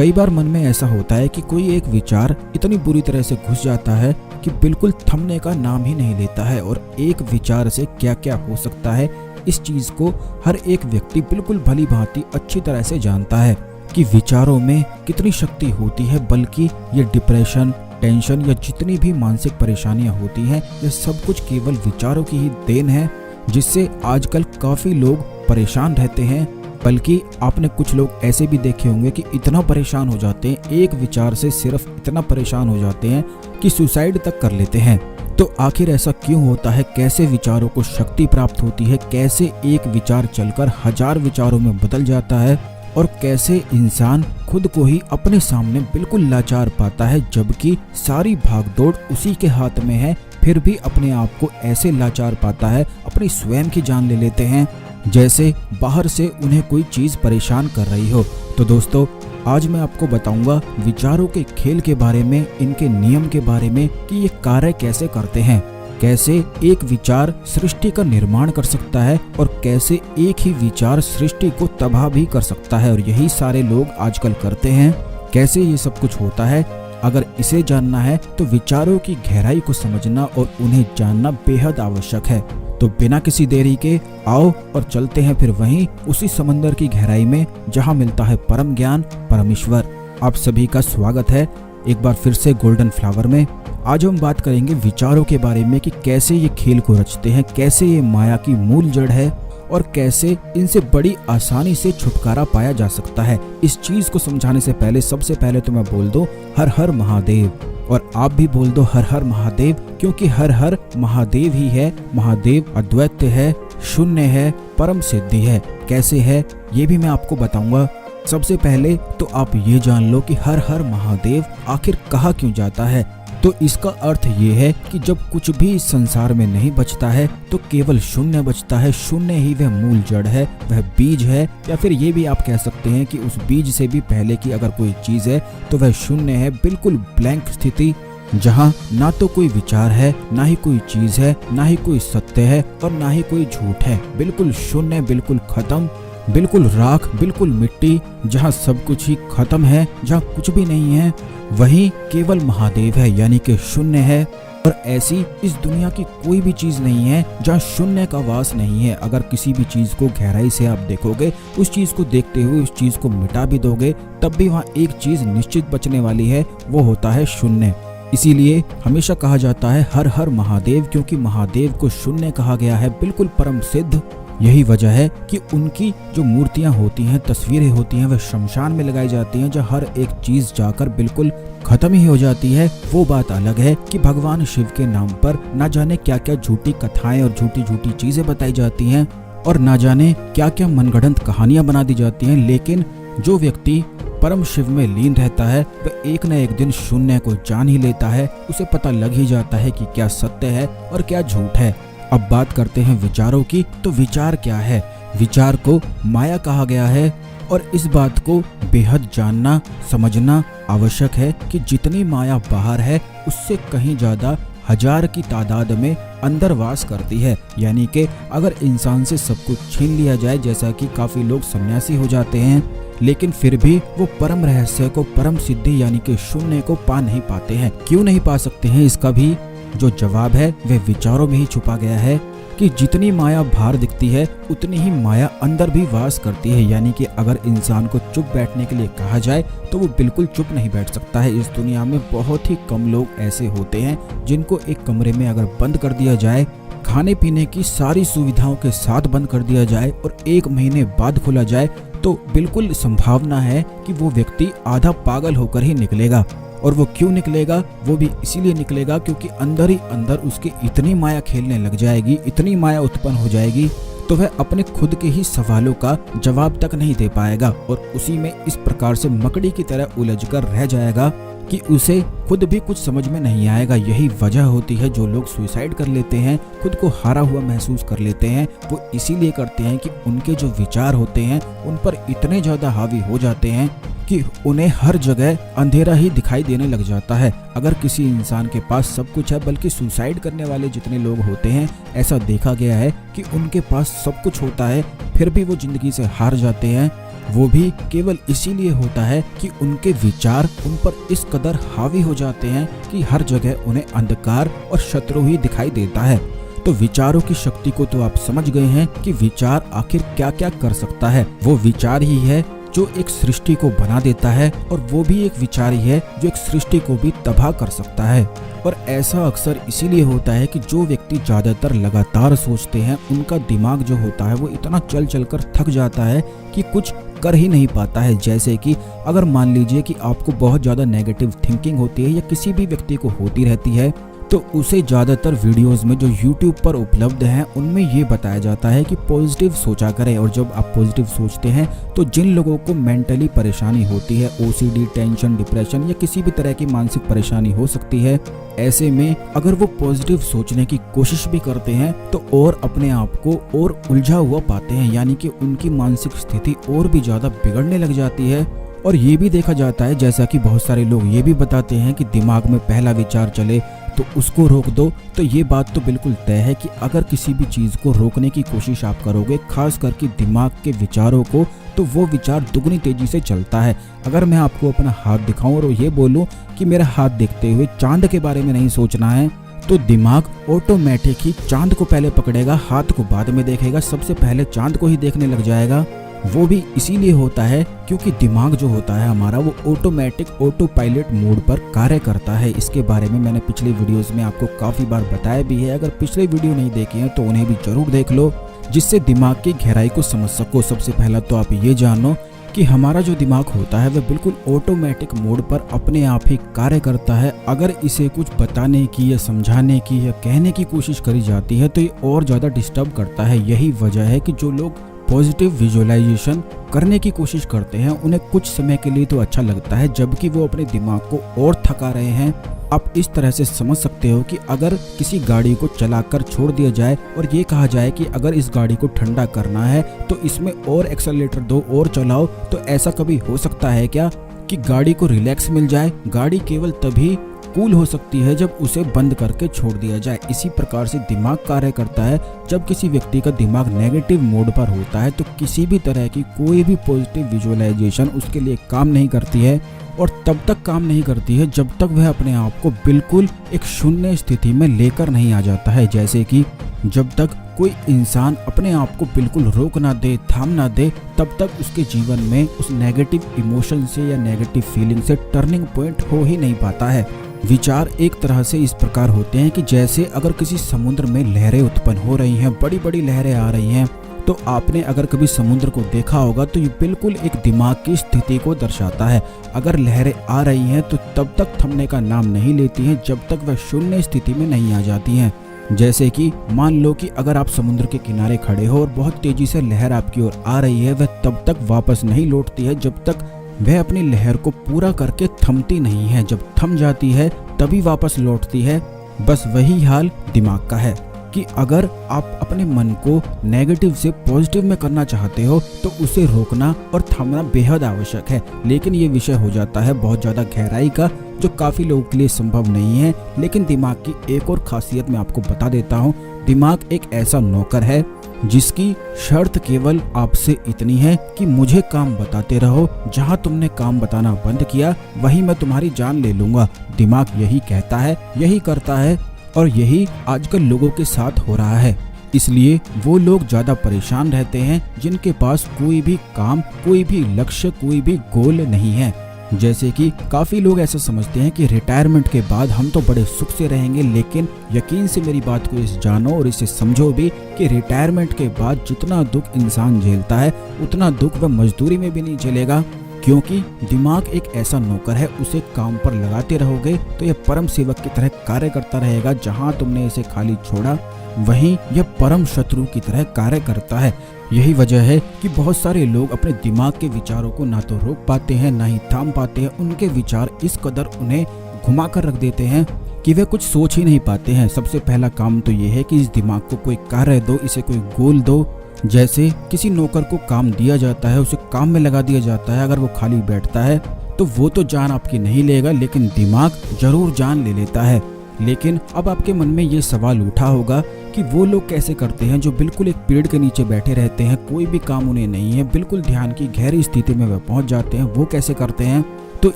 कई बार मन में ऐसा होता है कि कोई एक विचार इतनी बुरी तरह से घुस जाता है कि बिल्कुल थमने का नाम ही नहीं लेता है। और एक विचार से क्या क्या हो सकता है, इस चीज को हर एक व्यक्ति बिल्कुल भली भांति अच्छी तरह से जानता है कि विचारों में कितनी शक्ति होती है। बल्कि ये डिप्रेशन, टेंशन या जितनी भी मानसिक परेशानियां होती हैं, यह सब कुछ केवल विचारों की ही देन है, जिससे आजकल काफी लोग परेशान रहते हैं। बल्कि आपने कुछ लोग ऐसे भी देखे होंगे कि इतना परेशान हो जाते हैं, एक विचार से सिर्फ इतना परेशान हो जाते हैं कि सुसाइड तक कर लेते हैं। तो आखिर ऐसा क्यों होता है? कैसे विचारों को शक्ति प्राप्त होती है? कैसे एक विचार चलकर हजार विचारों में बदल जाता है? और कैसे इंसान खुद को ही अपने सामने बिल्कुल लाचार पाता है, जबकि सारी भागदौड़ उसी के हाथ में है, फिर भी अपने आप को ऐसे लाचार पाता है, अपनी स्वयं की जान ले लेते हैं, जैसे बाहर से उन्हें कोई चीज परेशान कर रही हो। तो दोस्तों, आज मैं आपको बताऊंगा विचारों के खेल के बारे में, इनके नियम के बारे में कि ये कार्य कैसे करते हैं, कैसे एक विचार सृष्टि का निर्माण कर सकता है और कैसे एक ही विचार सृष्टि को तबाह भी कर सकता है। और यही सारे लोग आजकल करते हैं। कैसे ये सब कुछ होता है, अगर इसे जानना है तो विचारों की गहराई को समझना और उन्हें जानना बेहद आवश्यक है। तो बिना किसी देरी के आओ और चलते हैं फिर वहीं उसी समंदर की गहराई में जहां मिलता है परम ज्ञान, परमेश्वर। आप सभी का स्वागत है एक बार फिर से गोल्डन फ्लावर में। आज हम बात करेंगे विचारों के बारे में कि कैसे ये खेल को रचते हैं, कैसे ये माया की मूल जड़ है और कैसे इनसे बड़ी आसानी से छुटकारा पाया जा सकता है। इस चीज को समझाने से पहले सबसे पहले तो मैं बोल दूं हर हर महादेव, और आप भी बोल दो हर हर महादेव, क्योंकि हर हर महादेव ही है। महादेव अद्वैत है, शून्य है, परम सिद्धि है। कैसे है ये भी मैं आपको बताऊंगा। सबसे पहले तो आप ये जान लो कि हर हर महादेव आखिर कहा क्यों जाता है। तो इसका अर्थ ये है कि जब कुछ भी इस संसार में नहीं बचता है तो केवल शून्य बचता है। शून्य ही वह मूल जड़ है, वह बीज है, या फिर ये भी आप कह सकते हैं कि उस बीज से भी पहले की अगर कोई चीज है तो वह शून्य है, बिल्कुल ब्लैंक स्थिति, जहाँ ना तो कोई विचार है, ना ही कोई चीज है, ना ही कोई सत्य है और ना ही कोई झूठ है। बिल्कुल शून्य, बिल्कुल खत्म, बिल्कुल राख, बिल्कुल मिट्टी, जहाँ सब कुछ ही खत्म है, जहाँ कुछ भी नहीं है, वही केवल महादेव है, यानी कि शून्य है। और ऐसी इस दुनिया की कोई भी चीज नहीं है जहाँ शून्य का वास नहीं है। अगर किसी भी चीज को गहराई से आप देखोगे, उस चीज को देखते हुए उस चीज को मिटा भी दोगे, तब भी वहाँ एक चीज निश्चित बचने वाली है, वो होता है शून्य। इसीलिए हमेशा कहा जाता है हर हर महादेव, क्योंकि महादेव को शून्य कहा गया है, बिल्कुल परम सिद्ध। यही वजह है कि उनकी जो मूर्तियां होती हैं, तस्वीरें होती हैं, वह शमशान में लगाई जाती हैं, जहाँ हर एक चीज जाकर बिल्कुल खत्म ही हो जाती है। वो बात अलग है कि भगवान शिव के नाम पर ना जाने क्या क्या झूठी कथाएं और झूठी झूठी चीजें बताई जाती हैं और ना जाने क्या क्या मनगढ़ंत कहानियां बना दी जाती हैं। लेकिन जो व्यक्ति परम शिव में लीन रहता है वह एक न एक दिन शून्य को जान ही लेता है। उसे पता लग ही जाता है कि क्या सत्य है और क्या झूठ है। अब बात करते हैं विचारों की। तो विचार क्या है? विचार को माया कहा गया है और इस बात को बेहद जानना, समझना आवश्यक है कि जितनी माया बाहर है उससे कहीं ज्यादा हजार की तादाद में अंदर वास करती है। यानी कि अगर इंसान से सब कुछ छीन लिया जाए, जैसा कि काफी लोग सन्यासी हो जाते हैं, लेकिन फिर भी वो परम रहस्य को, परम सिद्धि यानी कि शून्य को पा नहीं पाते हैं। क्यों नहीं पा सकते हैं? इसका भी जो जवाब है वह विचारों में ही छुपा गया है कि जितनी माया बाहर दिखती है उतनी ही माया अंदर भी वास करती है। यानी कि अगर इंसान को चुप बैठने के लिए कहा जाए तो वो बिल्कुल चुप नहीं बैठ सकता है। इस दुनिया में बहुत ही कम लोग ऐसे होते हैं जिनको एक कमरे में अगर बंद कर दिया जाए, खाने पीने की सारी सुविधाओं के साथ बंद कर दिया जाए और 1 महीने बाद खोला जाए, तो बिल्कुल संभावना है कि वो व्यक्ति आधा पागल होकर ही निकलेगा। और वो क्यों निकलेगा? वो भी इसीलिए निकलेगा क्योंकि अंदर ही अंदर उसके इतनी माया खेलने लग जाएगी, इतनी माया उत्पन्न हो जाएगी, तो वह अपने खुद के ही सवालों का जवाब तक नहीं दे पाएगा और उसी में इस प्रकार से मकड़ी की तरह उलझकर रह जाएगा कि उसे खुद भी कुछ समझ में नहीं आएगा। यही वजह होती है जो लोग सुसाइड कर लेते हैं, खुद को हारा हुआ महसूस कर लेते हैं, वो इसीलिए करते हैं कि उनके जो विचार होते हैं उन पर इतने ज्यादा हावी हो जाते हैं कि उन्हें हर जगह अंधेरा ही दिखाई देने लग जाता है। अगर किसी इंसान के पास सब कुछ है, बल्कि सुसाइड करने वाले जितने लोग होते हैं, ऐसा देखा गया है कि उनके पास सब कुछ होता है फिर भी वो जिंदगी से हार जाते हैं। वो भी केवल इसीलिए होता है कि उनके विचार उन पर इस कदर हावी हो जाते हैं कि हर जगह उन्हें अंधकार और शत्रु ही दिखाई देता है। तो विचारों की शक्ति को तो आप समझ गए हैं कि विचार आखिर क्या क्या कर सकता है। वो विचार ही है जो एक सृष्टि को बना देता है, और वो भी एक विचार ही है जो एक सृष्टि को भी तबाह कर सकता है। और ऐसा अक्सर इसीलिए होता है कि जो व्यक्ति ज्यादातर लगातार सोचते हैं उनका दिमाग जो होता है वो इतना चल चल कर थक जाता है कि कुछ कर ही नहीं पाता है। जैसे कि अगर मान लीजिए कि आपको बहुत ज्यादा नेगेटिव थिंकिंग होती है या किसी भी व्यक्ति को होती रहती है, तो उसे ज़्यादातर वीडियोस में जो YouTube पर उपलब्ध हैं उनमें ये बताया जाता है कि पॉजिटिव सोचा करें। और जब आप पॉजिटिव सोचते हैं तो जिन लोगों को मेंटली परेशानी होती है, OCD, टेंशन, डिप्रेशन या किसी भी तरह की मानसिक परेशानी हो सकती है, ऐसे में अगर वो पॉजिटिव सोचने की कोशिश भी करते हैं तो और अपने आप को और उलझा हुआ पाते हैं, यानी कि उनकी मानसिक स्थिति और भी ज़्यादा बिगड़ने लग जाती है। और ये भी देखा जाता है, जैसा कि बहुत सारे लोग ये भी बताते हैं कि दिमाग में पहला विचार चले तो उसको रोक दो। तो ये बात तो बिल्कुल तय है कि अगर किसी भी चीज़ को रोकने की कोशिश आप करोगे, खास करके दिमाग के विचारों को, तो वो विचार दुगनी तेजी से चलता है। अगर मैं आपको अपना हाथ दिखाऊं और ये बोलूं कि मेरा हाथ देखते हुए चांद के बारे में नहीं सोचना है, तो दिमाग ऑटोमेटिक ही चांद को पहले पकड़ेगा, हाथ को बाद में देखेगा, सबसे पहले चांद को ही देखने लग जाएगा। वो भी इसीलिए होता है क्योंकि दिमाग जो होता है हमारा वो ऑटोमेटिक ऑटो पायलट मोड पर कार्य करता है। इसके बारे में मैंने पिछले वीडियोस में आपको काफ़ी बार बताया भी है। अगर पिछले वीडियो नहीं देखे हैं तो उन्हें भी जरूर देख लो, जिससे दिमाग की गहराई को समझ सको। सबसे पहला तो आप ये जानो कि हमारा जो दिमाग होता है वह बिल्कुल ऑटोमेटिक मोड पर अपने आप ही कार्य करता है। अगर इसे कुछ बताने की या समझाने की या कहने की कोशिश करी जाती है तो ये और ज़्यादा डिस्टर्ब करता है। यही वजह है कि जो लोग पॉजिटिव विजुअलाइजेशन करने की कोशिश करते हैं उन्हें कुछ समय के लिए तो अच्छा लगता है, जबकि वो अपने दिमाग को और थका रहे हैं। आप इस तरह से समझ सकते हो कि अगर किसी गाड़ी को चलाकर छोड़ दिया जाए और ये कहा जाए कि अगर इस गाड़ी को ठंडा करना है तो इसमें और एक्सेलरेटर दो और चलाओ, तो ऐसा कभी हो सकता है क्या कि गाड़ी को रिलैक्स मिल जाए? गाड़ी केवल तभी कूल हो सकती है जब उसे बंद करके छोड़ दिया जाए। इसी प्रकार से दिमाग कार्य करता है। जब किसी व्यक्ति का दिमाग नेगेटिव मोड पर होता है तो किसी भी तरह की कोई भी पॉजिटिव विजुअलाइजेशन उसके लिए काम नहीं करती है, और तब तक काम नहीं करती है जब तक वह अपने आप को बिल्कुल एक शून्य स्थिति में लेकर नहीं आ जाता है। जैसे कि जब तक कोई इंसान अपने आप को बिल्कुल रोक ना दे, थाम ना दे, तब तक उसके जीवन में उस नेगेटिव इमोशन से या नेगेटिव फीलिंग से टर्निंग पॉइंट हो ही नहीं पाता है। विचार एक तरह से इस प्रकार होते हैं कि जैसे अगर किसी समुद्र में लहरें उत्पन्न हो रही हैं, बड़ी बड़ी लहरें आ रही हैं, तो आपने अगर कभी समुद्र को देखा होगा तो ये बिल्कुल एक दिमाग की स्थिति को दर्शाता है। अगर लहरें आ रही हैं तो तब तक थमने का नाम नहीं लेती हैं जब तक वह शून्य स्थिति में नहीं आ जाती हैं। जैसे कि मान लो कि अगर आप समुद्र के किनारे खड़े हो और बहुत तेजी से लहर आपकी ओर आ रही है, वह तब तक वापस नहीं लौटती है जब तक वह अपनी लहर को पूरा करके थमती नहीं है। जब थम जाती है तभी वापस लौटती है। बस वही हाल दिमाग का है कि अगर आप अपने मन को नेगेटिव से पॉजिटिव में करना चाहते हो तो उसे रोकना और थमना बेहद आवश्यक है। लेकिन ये विषय हो जाता है बहुत ज़्यादा गहराई का, जो काफ़ी लोगों के लिए संभव नहीं है। लेकिन दिमाग की एक और खासियत मैं आपको बता देता हूँ। दिमाग एक ऐसा नौकर है जिसकी शर्त केवल आपसे इतनी है कि मुझे काम बताते रहो, जहां तुमने काम बताना बंद किया वहीं मैं तुम्हारी जान ले लूंगा। दिमाग यही कहता है, यही करता है, और यही आजकल लोगों के साथ हो रहा है। इसलिए वो लोग ज्यादा परेशान रहते हैं जिनके पास कोई भी काम, कोई भी लक्ष्य, कोई भी गोल नहीं है। जैसे कि काफ़ी लोग ऐसा समझते हैं कि रिटायरमेंट के बाद हम तो बड़े सुख से रहेंगे, लेकिन यकीन से मेरी बात को इस जानो और इसे समझो भी कि रिटायरमेंट के बाद जितना दुख इंसान झेलता है उतना दुख वह मजदूरी में भी नहीं झेलेगा। क्योंकि दिमाग एक ऐसा नौकर है, उसे काम पर लगाते रहोगे तो यह परम सेवक की तरह कार्य करता रहेगा। जहां तुमने इसे खाली छोड़ा वहीं यह परम शत्रु की तरह कार्य करता है। यही वजह है कि बहुत सारे लोग अपने दिमाग के विचारों को ना तो रोक पाते हैं ना ही थाम पाते हैं। उनके विचार इस कदर उन्हें घुमा कर रख देते हैं कि वे कुछ सोच ही नहीं पाते हैं। सबसे पहला काम तो यह है कि इस दिमाग को कोई कार्य दो, इसे कोई गोल दो। जैसे किसी नौकर को काम दिया जाता है, उसे काम में लगा दिया जाता है। अगर वो खाली बैठता है तो वो तो जान आपकी नहीं लेगा, लेकिन दिमाग जरूर जान ले लेता है। लेकिन अब आपके मन में ये सवाल उठा होगा कि वो लोग कैसे करते हैं जो बिल्कुल एक पेड़ के नीचे बैठे रहते हैं, कोई भी काम उन्हें नहीं है, बिल्कुल ध्यान की गहरी स्थिति में वह पहुंच जाते हैं, वो कैसे करते हैं? तो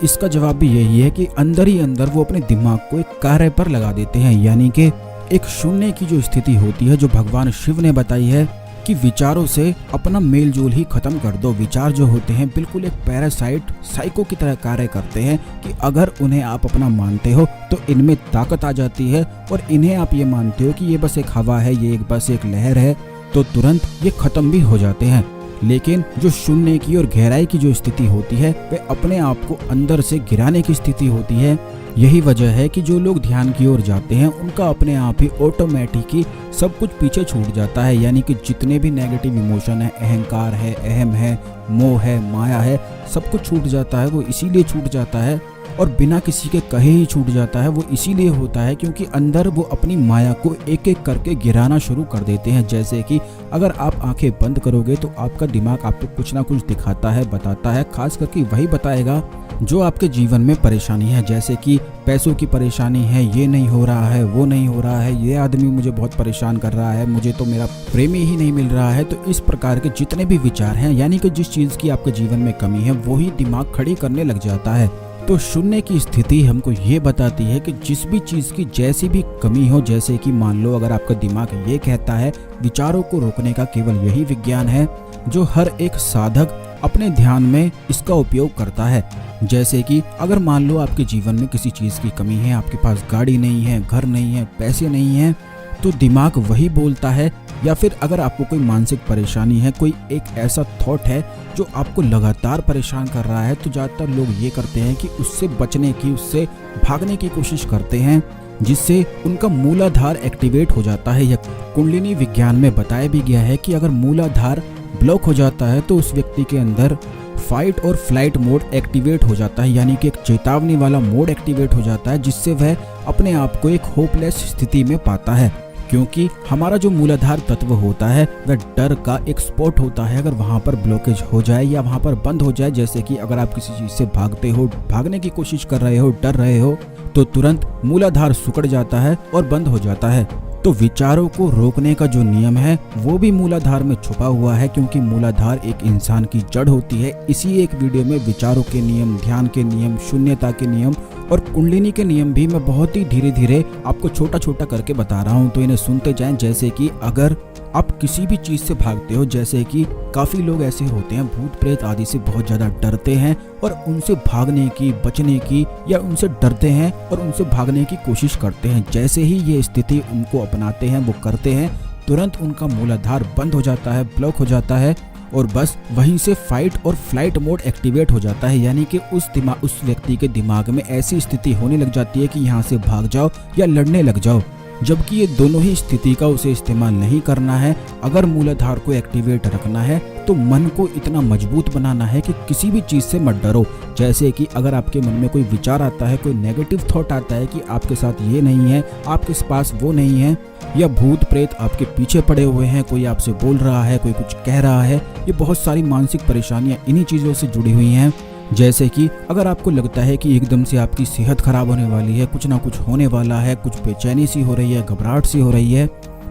इसका जवाब भी यही है कि अंदर ही अंदर वो अपने दिमाग को एक कार्य पर लगा देते हैं, यानी कि एक शून्य की जो स्थिति होती है, जो भगवान शिव ने बताई है कि विचारों से अपना मेल जोल ही खत्म कर दो। विचार जो होते हैं बिल्कुल एक पैरासाइट साइको की तरह कार्य करते हैं कि अगर उन्हें आप अपना मानते हो तो इनमें ताकत आ जाती है, और इन्हें आप ये मानते हो कि ये बस एक हवा है, ये बस एक लहर है, तो तुरंत ये खत्म भी हो जाते हैं। लेकिन जो शून्य की और गहराई की जो स्थिति होती है वह अपने आप को अंदर से गिराने की स्थिति होती है। यही वजह है कि जो लोग ध्यान की ओर जाते हैं उनका अपने आप ही ऑटोमेटिक ही सब कुछ पीछे छूट जाता है, यानी कि जितने भी नेगेटिव इमोशन है, अहंकार है, अहम है, मोह है, माया है, सब कुछ छूट जाता है। वो इसीलिए छूट जाता है और बिना किसी के कहे ही छूट जाता है। वो इसीलिए होता है क्योंकि अंदर वो अपनी माया को एक एक करके गिराना शुरू कर देते हैं। जैसे कि अगर आप आंखें बंद करोगे तो आपका दिमाग आपको कुछ ना कुछ दिखाता है, बताता है, खास करके वही बताएगा जो आपके जीवन में परेशानी है। जैसे कि पैसों की परेशानी है, ये नहीं हो रहा है, वो नहीं हो रहा है, ये आदमी मुझे बहुत परेशान कर रहा है, मुझे तो मेरा प्रेमी ही नहीं मिल रहा है। तो इस प्रकार के जितने भी विचार हैं, यानी कि जिस चीज़ की आपके जीवन में कमी है वही दिमाग खड़ी करने लग जाता है। तो शून्य की स्थिति हमको ये बताती है कि जिस भी चीज़ की जैसी भी कमी हो, जैसे कि मान लो अगर आपका दिमाग ये कहता है विचारों को रोकने का केवल यही विज्ञान है, जो हर एक साधक अपने ध्यान में इसका उपयोग करता है। जैसे कि अगर मान लो आपके जीवन में किसी चीज़ की कमी है, आपके पास गाड़ी नहीं है, घर नहीं है, पैसे नहीं है, तो दिमाग वही बोलता है। या फिर अगर आपको कोई मानसिक परेशानी है, कोई एक ऐसा थॉट है जो आपको लगातार परेशान कर रहा है, तो ज़्यादातर लोग ये करते हैं कि उससे बचने की, उससे भागने की कोशिश करते हैं, जिससे उनका मूलाधार एक्टिवेट हो जाता है। यह कुंडलिनी विज्ञान में बताया भी गया है कि अगर मूलाधार ब्लॉक हो जाता है तो उस व्यक्ति के अंदर फाइट और फ्लाइट मोड एक्टिवेट हो जाता है, यानी कि एक चेतावनी वाला मोड एक्टिवेट हो जाता है, जिससे वह अपने आप को एक होपलेस स्थिति में पाता है। क्योंकि हमारा जो मूलाधार तत्व होता है वह डर का एक स्पॉट होता है। अगर वहां पर ब्लॉकेज हो जाए या वहां पर बंद हो जाए, जैसे कि अगर आप किसी चीज से भागते हो, भागने की कोशिश कर रहे हो, डर रहे हो, तो तुरंत मूलाधार सिकुड़ जाता है और बंद हो जाता है। तो विचारों को रोकने का जो नियम है वो भी मूलाधार में छुपा हुआ है, क्योंकि मूलाधार एक इंसान की जड़ होती है। इसी एक वीडियो में विचारों के नियम, ध्यान के नियम, शून्यता के नियम और कुंडलिनी के नियम भी मैं बहुत ही धीरे धीरे आपको छोटा छोटा करके बता रहा हूँ, तो इन्हें सुनते जाएं। जैसे कि अगर आप किसी भी चीज से भागते हो, जैसे कि काफी लोग ऐसे होते हैं भूत प्रेत आदि से बहुत ज्यादा डरते हैं और उनसे भागने की, बचने की, या उनसे डरते हैं और उनसे भागने की कोशिश करते हैं। जैसे ही ये स्थिति उनको अपनाते हैं, वो करते हैं, तुरंत उनका मूलाधार बंद हो जाता है, ब्लॉक हो जाता है, और बस वहीं से फाइट और फ्लाइट मोड एक्टिवेट हो जाता है। यानी कि उस व्यक्ति के दिमाग में ऐसी स्थिति होने लग जाती है कि यहाँ से भाग जाओ या लड़ने लग जाओ, जबकि ये दोनों ही स्थिति का उसे इस्तेमाल नहीं करना है। अगर मूलाधार को एक्टिवेट रखना है तो मन को इतना मजबूत बनाना है कि किसी भी चीज़ से मत डरो। जैसे कि अगर आपके मन में कोई विचार आता है, कोई नेगेटिव थॉट आता है कि आपके साथ ये नहीं है, आपके पास वो नहीं है, या भूत प्रेत आपके पीछे पड़े हुए हैं, कोई आपसे बोल रहा है, कोई कुछ कह रहा है, ये बहुत सारी मानसिक परेशानियां इन्हीं चीज़ों से जुड़ी हुई हैं। जैसे कि अगर आपको लगता है कि एकदम से आपकी सेहत खराब होने वाली है, कुछ ना कुछ होने वाला है, कुछ बेचैनी सी हो रही है, घबराहट सी हो रही है,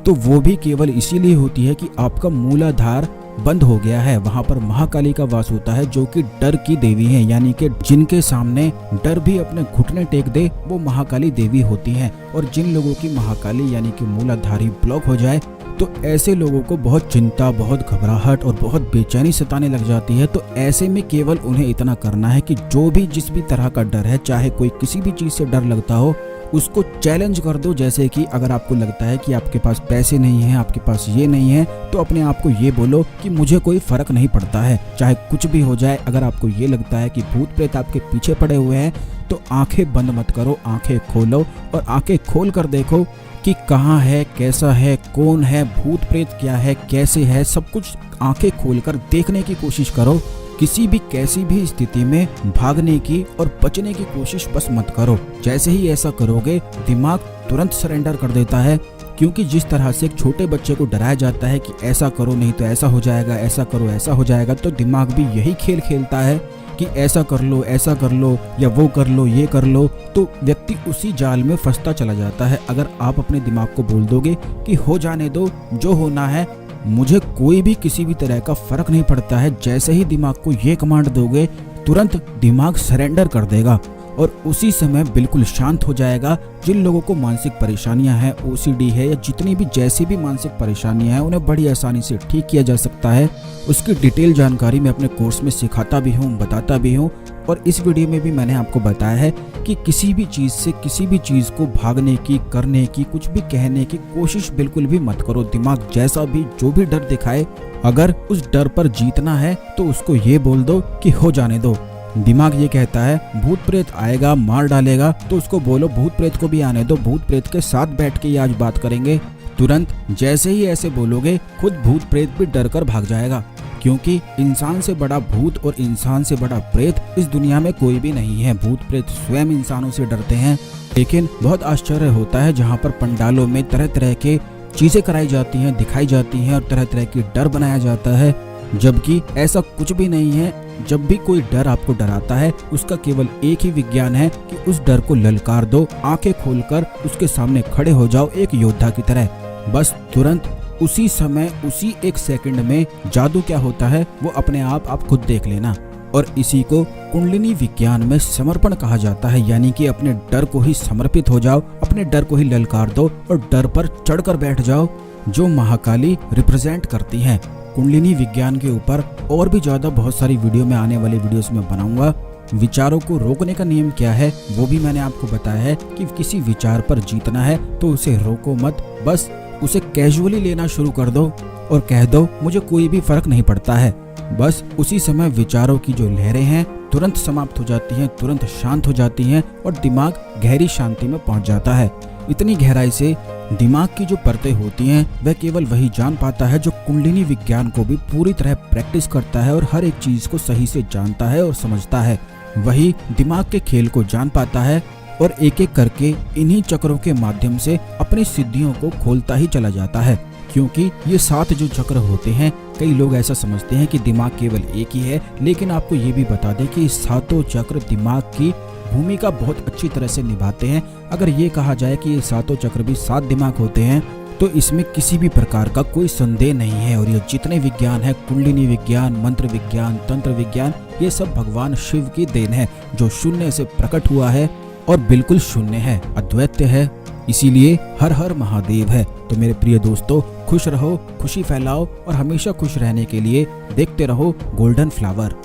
तो वो भी केवल इसीलिए होती है कि आपका मूलाधार बंद हो गया है। वहां पर महाकाली का वास होता है, जो कि डर की देवी है, यानी कि जिनके सामने डर भी अपने घुटने टेक दे वो महाकाली देवी होती हैं। और जिन लोगों की महाकाली यानी कि मूलाधारी ब्लॉक हो जाए तो ऐसे लोगों को बहुत चिंता, बहुत घबराहट और बहुत बेचैनी सताने लग जाती है। तो ऐसे में केवल उन्हें इतना करना है कि जो भी जिस भी तरह का डर है, चाहे कोई किसी भी चीज़ से डर लगता हो, उसको चैलेंज कर दो। जैसे कि अगर आपको लगता है कि आपके पास पैसे नहीं है, आपके पास ये नहीं है, तो अपने आप को ये बोलो कि मुझे कोई फर्क नहीं पड़ता है, चाहे कुछ भी हो जाए। अगर आपको ये लगता है कि भूत प्रेत आपके पीछे पड़े हुए हैं, तो आंखें बंद मत करो, आंखें खोलो और आंखें खोल कर देखो कि कहाँ है, कैसा है, कौन है, भूत प्रेत क्या है, कैसे है, सब कुछ आंखें खोलकर देखने की कोशिश करो। किसी भी कैसी भी स्थिति में भागने की और बचने की कोशिश बस मत करो। जैसे ही ऐसा करोगे दिमाग तुरंत सरेंडर कर देता है, क्योंकि जिस तरह से एक छोटे बच्चे को डराया जाता है कि ऐसा करो नहीं तो ऐसा हो जाएगा, ऐसा करो ऐसा हो जाएगा, तो दिमाग भी यही खेल खेलता है कि ऐसा कर लो या वो कर लो, ये कर लो, तो व्यक्ति उसी जाल में फंसता चला जाता है। अगर आप अपने दिमाग को बोल दोगे कि हो जाने दो, जो होना है, मुझे कोई भी किसी भी तरह का फर्क नहीं पड़ता है, जैसे ही दिमाग को ये कमांड दोगे तुरंत दिमाग सरेंडर कर देगा और उसी समय बिल्कुल शांत हो जाएगा। जिन लोगों को मानसिक परेशानियां हैं, ओसीडी है या जितनी भी जैसी भी मानसिक परेशानियां हैं, उन्हें बड़ी आसानी से ठीक किया जा सकता है। उसकी डिटेल जानकारी मैं अपने कोर्स में सिखाता भी हूँ, बताता भी हूँ। और इस वीडियो में भी मैंने आपको बताया है कि किसी भी चीज़ से, किसी भी चीज़ को भागने की, करने की, कुछ भी कहने की कोशिश बिल्कुल भी मत करो। दिमाग जैसा भी, जो भी डर दिखाए, अगर उस डर पर जीतना है तो उसको ये बोल दो कि हो जाने दो। दिमाग ये कहता है भूत प्रेत आएगा, मार डालेगा, तो उसको बोलो भूत प्रेत को भी आने दो, भूत प्रेत के साथ बैठ के आज बात करेंगे। तुरंत जैसे ही ऐसे बोलोगे खुद भूत प्रेत भी डर कर भाग जाएगा, क्योंकि इंसान से बड़ा भूत और इंसान से बड़ा प्रेत इस दुनिया में कोई भी नहीं है। भूत प्रेत स्वयं इंसानों से डरते हैं। लेकिन बहुत आश्चर्य होता है जहाँ पर पंडालों में तरह तरह के चीजें कराई जाती हैं, दिखाई जाती हैं और तरह तरह की डर बनाया जाता है, जबकि ऐसा कुछ भी नहीं है। जब भी कोई डर आपको डराता है, उसका केवल एक ही विज्ञान है कि उस डर को ललकार दो, आंखें खोलकर उसके सामने खड़े हो जाओ एक योद्धा की तरह। बस तुरंत उसी समय, उसी एक सेकंड में जादू क्या होता है वो अपने आप खुद देख लेना। और इसी को कुंडलिनी विज्ञान में समर्पण कहा जाता है, यानी कि अपने डर को ही समर्पित हो जाओ, अपने डर को ही ललकार दो और डर पर चढ़कर बैठ जाओ, जो महाकाली रिप्रेजेंट करती हैं। कुंडलिनी विज्ञान के ऊपर और भी ज्यादा बहुत सारी वीडियो में आने वाली वीडियोस में बनाऊंगा। विचारों को रोकने का नियम क्या है वो भी मैंने आपको बताया है कि किसी विचार पर जीतना है तो उसे रोको मत, बस उसे कैजुअली लेना शुरू कर दो और कह दो मुझे कोई भी फर्क नहीं पड़ता है। बस उसी समय विचारों की जो लहरें हैं तुरंत समाप्त हो जाती हैं, तुरंत शांत हो जाती हैं और दिमाग गहरी शांति में पहुंच जाता है। इतनी गहराई से दिमाग की जो परतें होती हैं वह केवल वही जान पाता है जो कुंडलिनी विज्ञान को भी पूरी तरह प्रैक्टिस करता है और हर एक चीज को सही से जानता है और समझता है। वही दिमाग के खेल को जान पाता है और एक एक करके इन्हीं चक्रों के माध्यम से अपनी सिद्धियों को खोलता ही चला जाता है। क्योंकि ये 7 जो चक्र होते हैं, कई लोग ऐसा समझते हैं कि दिमाग केवल एक ही है, लेकिन आपको ये भी बता दें कि 7 चक्र दिमाग की भूमिका बहुत अच्छी तरह से निभाते हैं। अगर ये कहा जाए कि ये 7 चक्र भी 7 दिमाग होते हैं तो इसमें किसी भी प्रकार का कोई संदेह नहीं है। और ये जितने विज्ञान है, कुंडलिनी विज्ञान, मंत्र विज्ञान, तंत्र विज्ञान, ये सब भगवान शिव की देन है, जो शून्य से प्रकट हुआ है और बिल्कुल शून्य है, अद्वैत है। इसीलिए हर हर महादेव है। तो मेरे प्रिय दोस्तों, खुश रहो, खुशी फैलाओ और हमेशा खुश रहने के लिए देखते रहो गोल्डन फ्लावर।